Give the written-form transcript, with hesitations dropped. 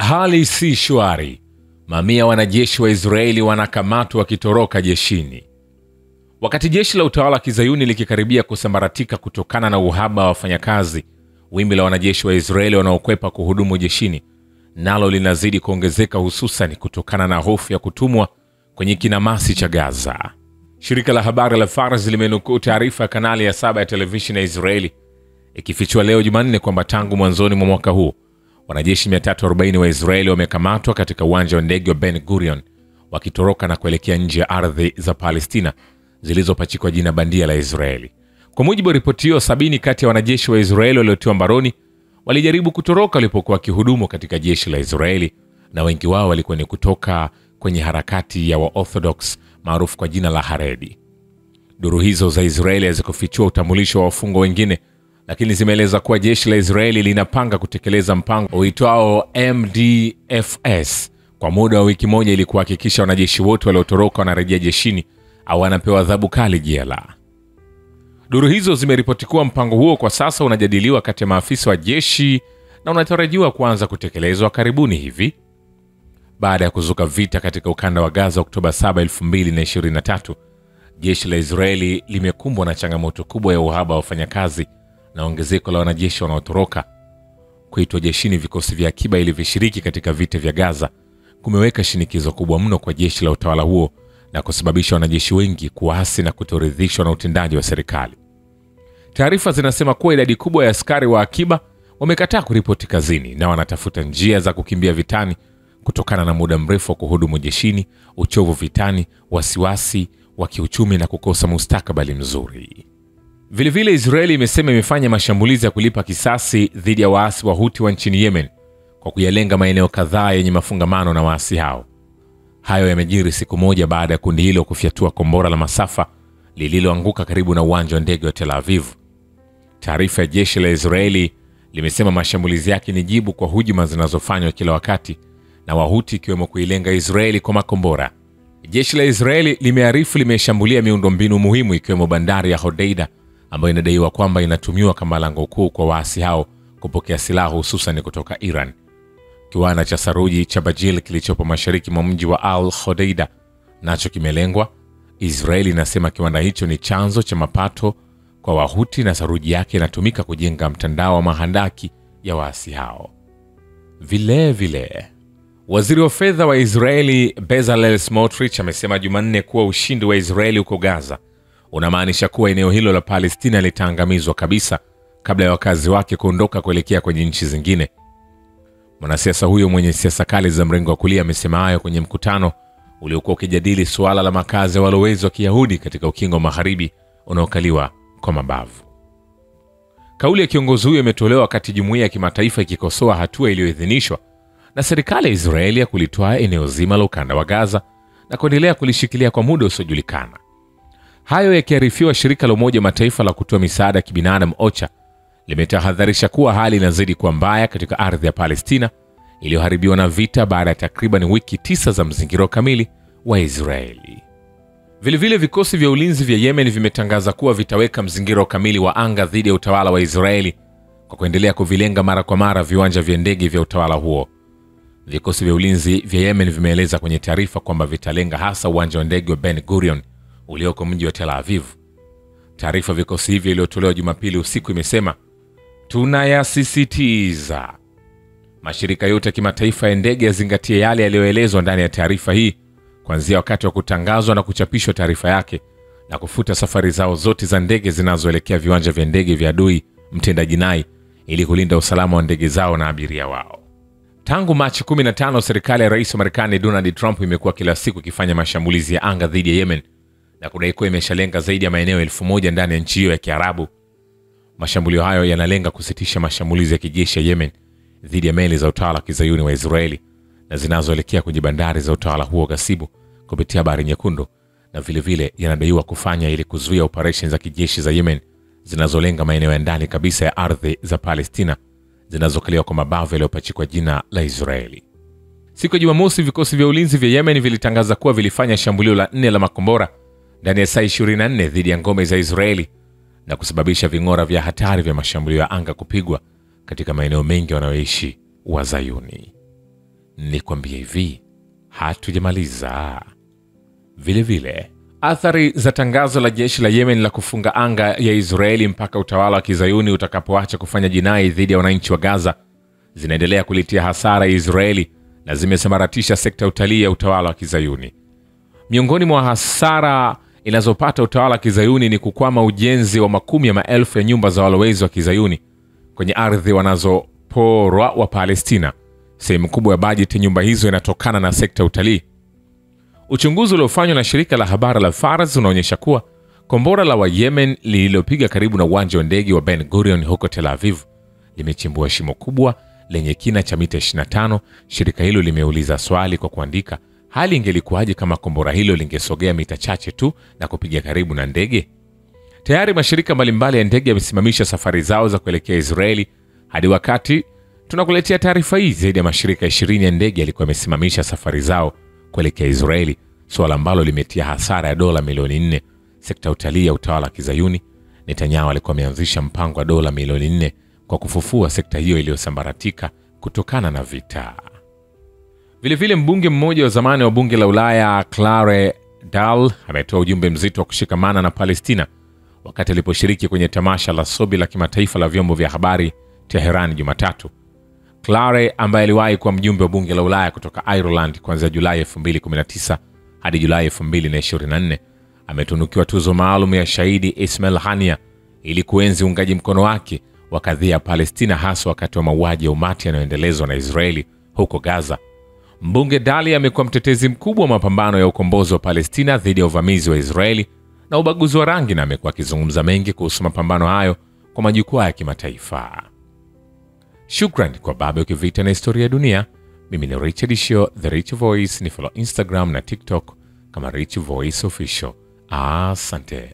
Hali si shwari. Mamia wanajeshi wa Israeli wanakamatwa wakitoroka jeshini. Wakati jeshi la utawala wa Kizayuni likikaribia kusambaratika kutokana na uhaba wa wafanyakazi, wimbi la wanajeshi wa Israeli wanaokwepa kuhudumu jeshini nalo linazidi kuongezeka, hususan kutokana na hofu ya kutumwa kwenye kinamasi cha Gaza. Shirika la habari la Fars limenukuu taarifa ya kanali ya 7 ya televisheni ya Israeli ikifichua leo Jumanne kwamba tangu mwanzoni mwa mwaka huu wanajeshi 340 wa Israeli wamekamatwa katika uwanja wa ndege wa Ben Gurion wakitoroka na kuelekea nje ya ardhi za Palestina zilizopachikwa jina bandia la Israeli. Kwa mujibu wa ripoti hiyo, 70 kati ya wanajeshi wa Israeli waliotiwa mbaroni walijaribu kutoroka walipokuwa wakihudumu katika jeshi la Israeli, na wengi wao walikuwa ni kutoka kwenye harakati ya Waorthodox maarufu kwa jina la Haredi. Duru hizo za Israeli hazikufichua utambulisho wa wafungwa wengine, lakini zimeeleza kuwa jeshi la Israeli linapanga kutekeleza mpango uitwao MDFS kwa muda wa wiki moja ili kuhakikisha wanajeshi wote waliotoroka wanarejea jeshini au wanapewa adhabu kali jela. Duru hizo zimeripoti kuwa mpango huo kwa sasa unajadiliwa kati ya maafisa wa jeshi na unatarajiwa kuanza kutekelezwa karibuni hivi. Baada ya kuzuka vita katika ukanda wa Gaza Oktoba 7, 2023, jeshi la Israeli limekumbwa na changamoto kubwa ya uhaba wa wafanyakazi na ongezeko la wanajeshi wanaotoroka. Kuitwa jeshini vikosi vya akiba ili vishiriki katika vita vya Gaza kumeweka shinikizo kubwa mno kwa jeshi la utawala huo na kusababisha wanajeshi wengi kuasi na kutoridhishwa na utendaji wa serikali. Taarifa zinasema kuwa idadi kubwa ya askari wa akiba wamekataa kuripoti kazini na wanatafuta njia za kukimbia vitani kutokana na muda mrefu wa kuhudumu jeshini, uchovu vitani, wasiwasi wa kiuchumi na kukosa mustakabali mzuri. Vilevile Israeli imesema imefanya mashambulizi ya kulipa kisasi dhidi ya waasi wa Houthi wa nchini Yemen kwa kuyalenga maeneo kadhaa yenye mafungamano na waasi hao. Hayo yamejiri siku moja baada ya kundi hilo kufyatua kombora la masafa lililoanguka karibu na uwanja wa ndege wa Tel Aviv. Taarifa ya jeshi la Israeli limesema mashambulizi yake ni jibu kwa hujuma zinazofanywa kila wakati na Wahuti, ikiwemo kuilenga Israeli kwa makombora. Jeshi la Israeli limearifu limeshambulia miundombinu muhimu ikiwemo bandari ya Hodeida ambayo inadaiwa kwamba inatumiwa kama lango kuu kwa waasi hao kupokea silaha hususan kutoka Iran. Kiwanda cha saruji cha Bajil kilichopo mashariki mwa mji wa Al Hodeida nacho kimelengwa. Israeli inasema kiwanda hicho ni chanzo cha mapato kwa Wahuti na saruji yake inatumika kujenga mtandao wa mahandaki ya waasi hao. Vile waziri wa fedha wa Israeli Bezalel Smotrich amesema Jumanne kuwa ushindi wa Israeli huko Gaza unamaanisha kuwa eneo hilo la Palestina litaangamizwa kabisa kabla ya wakazi wake kuondoka kuelekea kwenye nchi zingine. Mwanasiasa huyo mwenye siasa kali za mrengo wa kulia amesema hayo kwenye mkutano uliokuwa ukijadili suala la makazi ya walowezi wa Kiyahudi katika ukingo wa Magharibi unaokaliwa kwa mabavu. Kauli ya kiongozi huyo imetolewa wakati jumuiya ya kimataifa ikikosoa hatua iliyoidhinishwa na serikali ya Israeli ya kulitwaa eneo zima la ukanda wa Gaza na kuendelea kulishikilia kwa muda usiojulikana. Hayo yakiarifiwa, shirika la Umoja Mataifa la kutoa misaada ya kibinadamu OCHA limetahadharisha kuwa hali inazidi kuwa mbaya katika ardhi ya Palestina iliyoharibiwa na vita baada ya takriban wiki 9 za mzingiro kamili wa Israeli. Vilevile vikosi vya ulinzi vya Yemen vimetangaza kuwa vitaweka mzingiro kamili wa anga dhidi ya utawala wa Israeli kwa kuendelea kuvilenga mara kwa mara viwanja vya ndege vya utawala huo. Vikosi vya ulinzi vya Yemen vimeeleza kwenye taarifa kwamba vitalenga hasa uwanja wa ndege wa Ben Gurion ulioko mji wa Tel Aviv. Taarifa vikosi hivyo iliyotolewa Jumapili usiku imesema, tunayasisitiza mashirika yote ya kimataifa ya ndege yazingatie yale yaliyoelezwa ndani ya taarifa hii kuanzia wakati wa kutangazwa na kuchapishwa taarifa yake, na kufuta safari zao zote za ndege zinazoelekea viwanja vya ndege vya adui mtenda jinai ili kulinda usalama wa ndege zao na abiria wao. Tangu Machi 15, serikali ya Rais wa Marekani Donald Trump imekuwa kila siku ikifanya mashambulizi ya anga dhidi ya Yemen na kudai kuwa imeshalenga zaidi ya maeneo 1000 ndani ya nchi hiyo ya Kiarabu. Mashambulio hayo yanalenga kusitisha mashambulizi ya kijeshi ya Yemen dhidi ya meli za utawala wa Kizayuni wa Israeli na zinazoelekea kwenye bandari za utawala huo ghasibu kupitia Bahari Nyekundu, na vilevile yanadaiwa kufanya ili kuzuia operesheni za kijeshi za Yemen zinazolenga maeneo ya ndani kabisa ya ardhi za Palestina zinazokaliwa kwa mabavu yaliyopachikwa jina la Israeli. Siku ya Jumamosi, vikosi vya ulinzi vya Yemen vilitangaza kuwa vilifanya shambulio la 4 la makombora ndani ya saa 24 dhidi ya ngome za Israeli na kusababisha ving'ora vya hatari vya mashambulio ya anga kupigwa katika maeneo mengi wanayoishi Wazayuni. Nikwambie hivi, hatujamaliza. Vile athari za tangazo la jeshi la Yemen la kufunga anga ya Israeli mpaka utawala wa Kizayuni utakapoacha kufanya jinai dhidi ya wananchi wa Gaza zinaendelea kulitia hasara ya Israeli na zimesambaratisha sekta ya utalii ya utawala wa Kizayuni. Miongoni mwa hasara inazopata utawala wa Kizayuni ni kukwama ujenzi wa makumi ya maelfu ya nyumba za walowezi wa Kizayuni kwenye ardhi wanazoporwa wa Palestina. Sehemu kubwa ya bajeti nyumba hizo inatokana na sekta ya utalii. Uchunguzi uliofanywa na shirika la habari la Fars unaonyesha kuwa kombora la wa Yemen lililopiga karibu na uwanja wa ndege wa Ben Gurion huko Tel Aviv limechimbua shimo kubwa lenye kina cha mita 25. Shirika hilo limeuliza swali kwa kuandika, hali ingelikuwaje kama kombora hilo lingesogea mita chache tu na kupiga karibu na ndege? Tayari mashirika mbalimbali ya ndege yamesimamisha safari zao za kuelekea Israeli. Hadi wakati tunakuletea taarifa hii, zaidi ya mashirika 20 ya ndege yalikuwa yamesimamisha safari zao kuelekea Israeli, swala ambalo limetia hasara ya dola milioni 4 sekta ya utalii ya utawala wa Kizayuni. Netanyahu alikuwa ameanzisha mpango wa dola milioni 4 kwa kufufua sekta hiyo iliyosambaratika kutokana na vita. Vile mbunge mmoja wa zamani wa bunge la Ulaya, Claire Dahl, ametoa ujumbe mzito wa kushikamana na Palestina wakati aliposhiriki kwenye tamasha la Sobi la kimataifa la vyombo vya habari Tehran Jumatatu. Claire, ambaye aliwahi kuwa mjumbe wa bunge la Ulaya kutoka Ireland kuanzia Julai 2019 hadi Julai 2024, ametunukiwa tuzo maalum ya Shahidi Ismail Hania ili kuenzi uungaji mkono wake wa kadhia ya Palestina, hasa wakati wa mauaji ya umati yanayoendelezwa na Israeli huko Gaza. Mbunge Dahl amekuwa mtetezi mkubwa wa mapambano ya ukombozi wa Palestina dhidi ya uvamizi wa Israeli na ubaguzi wa rangi, na amekuwa akizungumza mengi kuhusu mapambano hayo kwa majukwaa ya kimataifa. Shukrani kwa Babu Kivita na Historia ya Dunia. Mimi ni Richard Shio, The Rich Voice. Ni follow Instagram na TikTok kama Rich Voice Official. Asante.